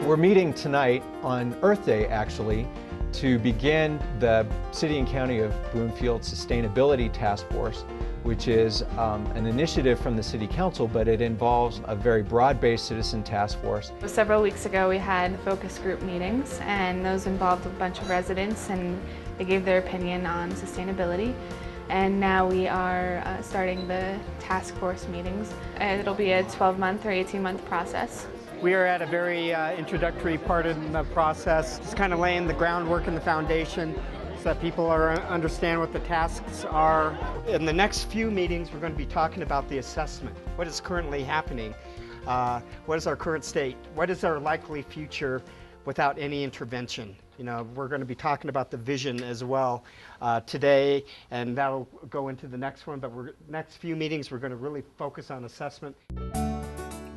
We're meeting tonight on Earth Day, actually, to begin the City and County of Broomfield Sustainability Task Force, which is an initiative from the City Council, but it involves a very broad-based citizen task force. Several weeks ago we had focus group meetings, and those involved a bunch of residents, and they gave their opinion on sustainability. And now we are starting the task force meetings. It'll be a 12-month or 18-month process. We are at a very introductory part of the process, just kind of laying the groundwork and the foundation so that people understand what the tasks are. In the next few meetings, we're going to be talking about the assessment. What is currently happening? What is our current state? What is our likely future without any intervention? You know, we're going to be talking about the vision as well today, and that'll go into the next one, but next few meetings we're going to really focus on assessment.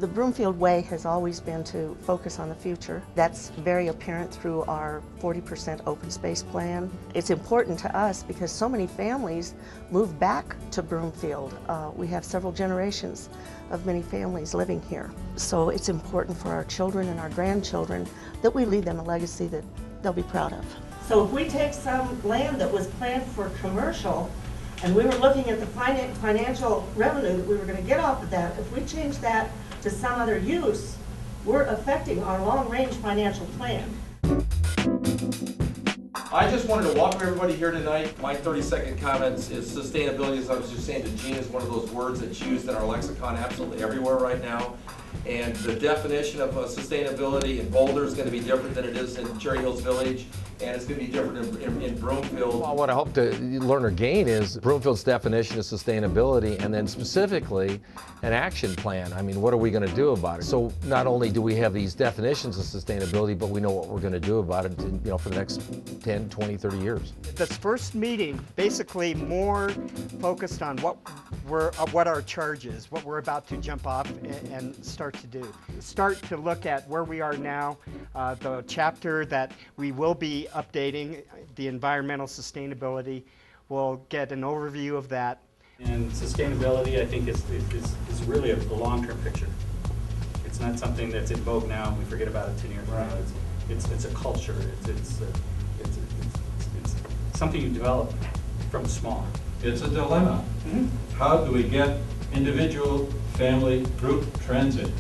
The Broomfield way has always been to focus on the future. That's very apparent through our 40% open space plan. It's important to us because so many families move back to Broomfield. We have several generations of many families living here. So it's important for our children and our grandchildren that we leave them a legacy that they'll be proud of. So if we take some land that was planned for commercial and we were looking at the financial revenue that we were going to get off of that, if we change that to some other use, we're affecting our long-range financial plan. I just wanted to welcome everybody here tonight. My 30-second comments is sustainability, as I was just saying to Gene, is one of those words that's used in our lexicon absolutely everywhere right now. And the definition of sustainability in Boulder is going to be different than it is in Cherry Hills Village, and it's going to be different in Broomfield. Well, what I hope to learn or gain is Broomfield's definition of sustainability, and then specifically an action plan. I mean, what are we going to do about it? So not only do we have these definitions of sustainability, but we know what we're going to do about it, you know, for the next 10, 20, 30 years. This first meeting, basically more focused on what our charge is, what we're about to jump off and start to do. Start to look at where we are now, the chapter that we will be updating, the environmental sustainability. We'll get an overview of that. And sustainability, I think, is really a long-term picture. It's not something that's in vogue now. We forget about it 10 years from now. It's a culture. It's something you develop from small. It's a dilemma. How do we get individual, family, group transit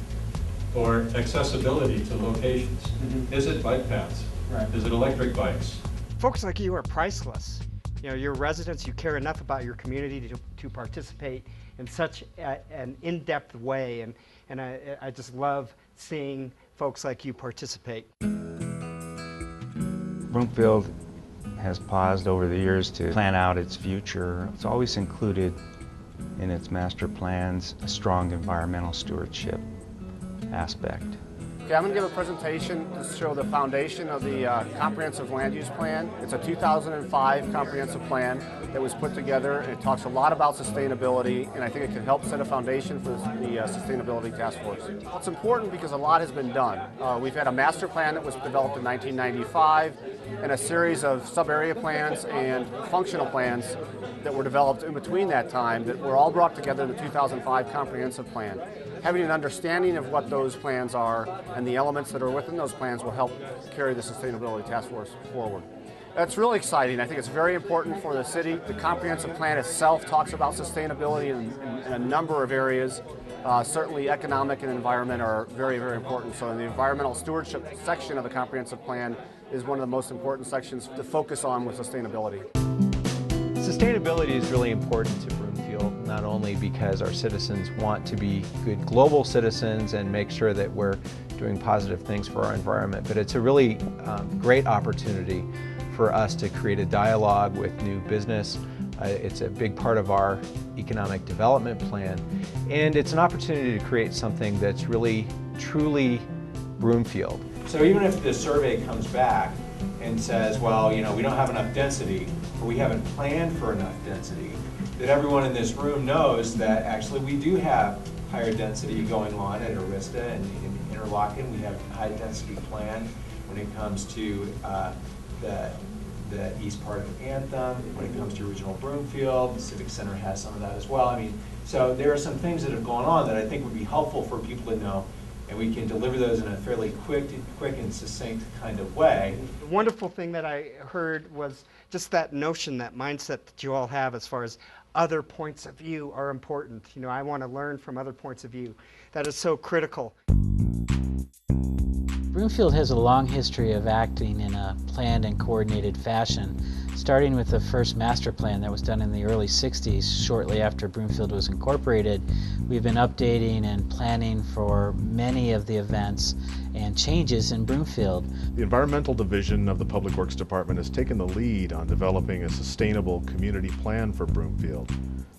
or accessibility to locations? Is it bike paths? Right. Is it electric bikes? Folks like you are priceless. You know, you're residents, you care enough about your community to participate in such an in-depth way, and I just love seeing folks like you participate. Broomfield has paused over the years to plan out its future. It's always included in its master plans a strong environmental stewardship aspect. Okay, I'm going to give a presentation to show the foundation of the Comprehensive Land Use Plan. It's a 2005 comprehensive plan that was put together, and it talks a lot about sustainability, and I think it can help set a foundation for the Sustainability Task Force. It's important because a lot has been done. We've had a master plan that was developed in 1995, and a series of sub-area plans and functional plans that were developed in between that time that were all brought together in the 2005 comprehensive plan. Having an understanding of what those plans are and the elements that are within those plans will help carry the Sustainability Task Force forward. That's really exciting. I think it's very important for the city. The comprehensive plan itself talks about sustainability in a number of areas. Certainly economic and environment are very, very important. So in the environmental stewardship section of the comprehensive plan is one of the most important sections to focus on with sustainability. Sustainability is really important to Broomfield, not only because our citizens want to be good global citizens and make sure that we're doing positive things for our environment, but it's a really great opportunity for us to create a dialogue with new business. It's a big part of our economic development plan, and it's an opportunity to create something that's really, truly Broomfield. So even if the survey comes back and says, well, you know, we don't have enough density, or we haven't planned for enough density, that everyone in this room knows that actually we do have higher density going on at Arista and in Interlochen. We have a high density plan when it comes to the east part of Anthem, when it comes to regional Broomfield. The Civic Center has some of that as well. I mean, so there are some things that have gone on that I think would be helpful for people to know, and we can deliver those in a fairly quick and succinct kind of way. The wonderful thing that I heard was just that notion, that mindset that you all have as far as other points of view are important. You know, I want to learn from other points of view. That is so critical. Broomfield has a long history of acting in a planned and coordinated fashion, starting with the first master plan that was done in the early 60s, shortly after Broomfield was incorporated. We've been updating and planning for many of the events and changes in Broomfield. The Environmental Division of the Public Works Department has taken the lead on developing a sustainable community plan for Broomfield.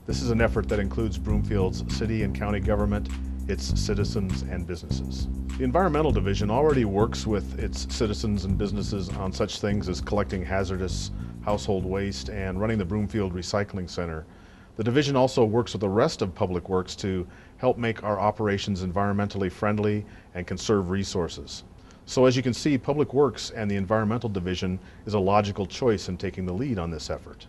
This is an effort that includes Broomfield's city and county government, its citizens and businesses. The Environmental Division already works with its citizens and businesses on such things as collecting hazardous household waste and running the Broomfield Recycling Center. The division also works with the rest of Public Works to help make our operations environmentally friendly and conserve resources. So as you can see, Public Works and the Environmental Division is a logical choice in taking the lead on this effort.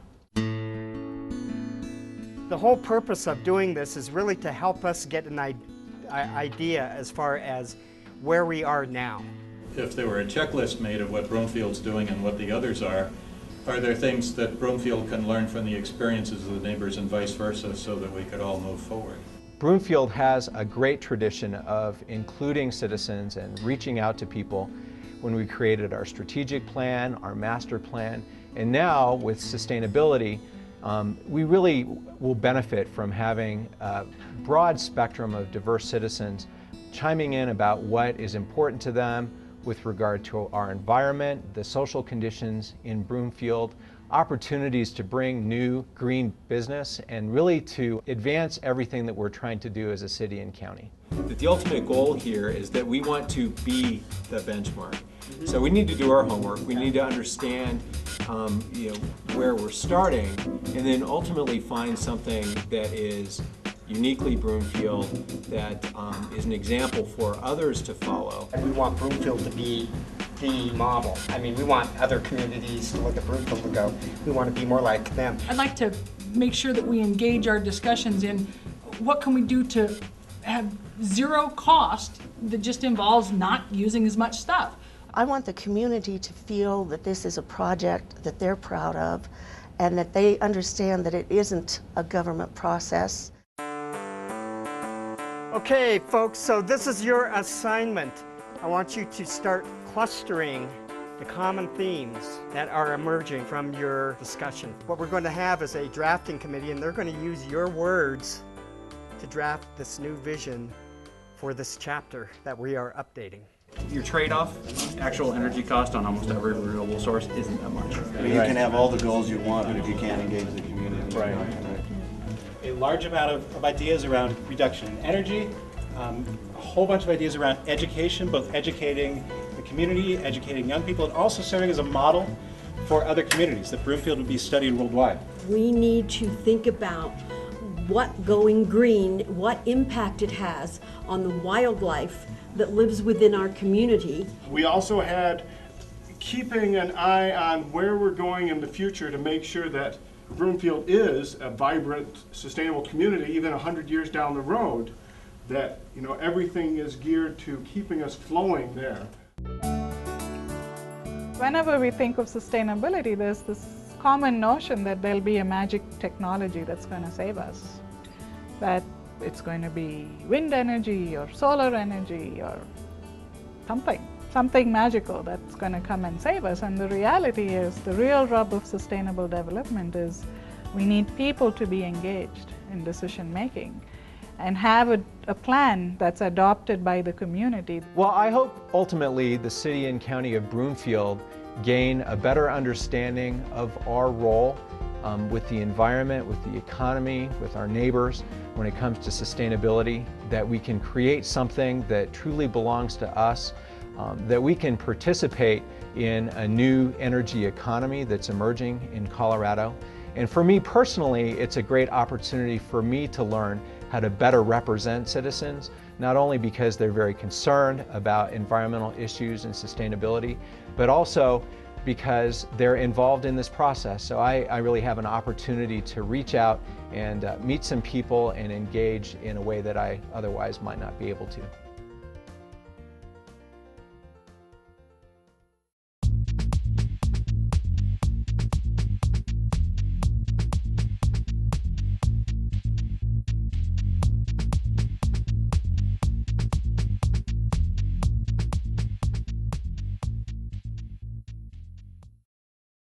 The whole purpose of doing this is really to help us get an idea as far as where we are now. If there were a checklist made of what Broomfield's doing and what the others are there things that Broomfield can learn from the experiences of the neighbors and vice versa so that we could all move forward? Broomfield has a great tradition of including citizens and reaching out to people. When we created our strategic plan, our master plan, and now with sustainability, we really will benefit from having a broad spectrum of diverse citizens chiming in about what is important to them with regard to our environment, the social conditions in Broomfield, opportunities to bring new green business, and really to advance everything that we're trying to do as a city and county. The ultimate goal here is that we want to be the benchmark. So we need to do our homework. We need to understand where we're starting, and then ultimately find something that is uniquely Broomfield, that is an example for others to follow. And we want Broomfield to be the model. I mean, we want other communities to look at Broomfield and go, we want to be more like them. I'd like to make sure that we engage our discussions in what can we do to have zero cost that just involves not using as much stuff. I want the community to feel that this is a project that they're proud of and that they understand that it isn't a government process. Okay, folks, so this is your assignment. I want you to start clustering the common themes that are emerging from your discussion. What we're going to have is a drafting committee, and they're going to use your words to draft this new vision for this chapter that we are updating. Your trade-off, actual energy cost on almost every renewable source isn't that much. I mean, you can have all the goals you want, but if you can't engage the community. Right. A large amount of ideas around reduction in energy, a whole bunch of ideas around education, both educating the community, educating young people, and also serving as a model for other communities that Broomfield would be studied worldwide. We need to think about what going green, what impact it has on the wildlife that lives within our community. We also had keeping an eye on where we're going in the future to make sure that Broomfield is a vibrant, sustainable community, even 100 years down the road, that everything is geared to keeping us flowing there. Whenever we think of sustainability, there's this common notion that there'll be a magic technology that's going to save us. That it's going to be wind energy or solar energy or something magical that's going to come and save us. And the reality is, the real rub of sustainable development is we need people to be engaged in decision making and have a plan that's adopted by the community. Well, I hope ultimately the city and county of Broomfield gain a better understanding of our role with the environment, with the economy, with our neighbors when it comes to sustainability, that we can create something that truly belongs to us, that we can participate in a new energy economy that's emerging in Colorado. And for me personally, it's a great opportunity for me to learn how to better represent citizens, not only because they're very concerned about environmental issues and sustainability, but also because they're involved in this process. So I really have an opportunity to reach out and meet some people and engage in a way that I otherwise might not be able to.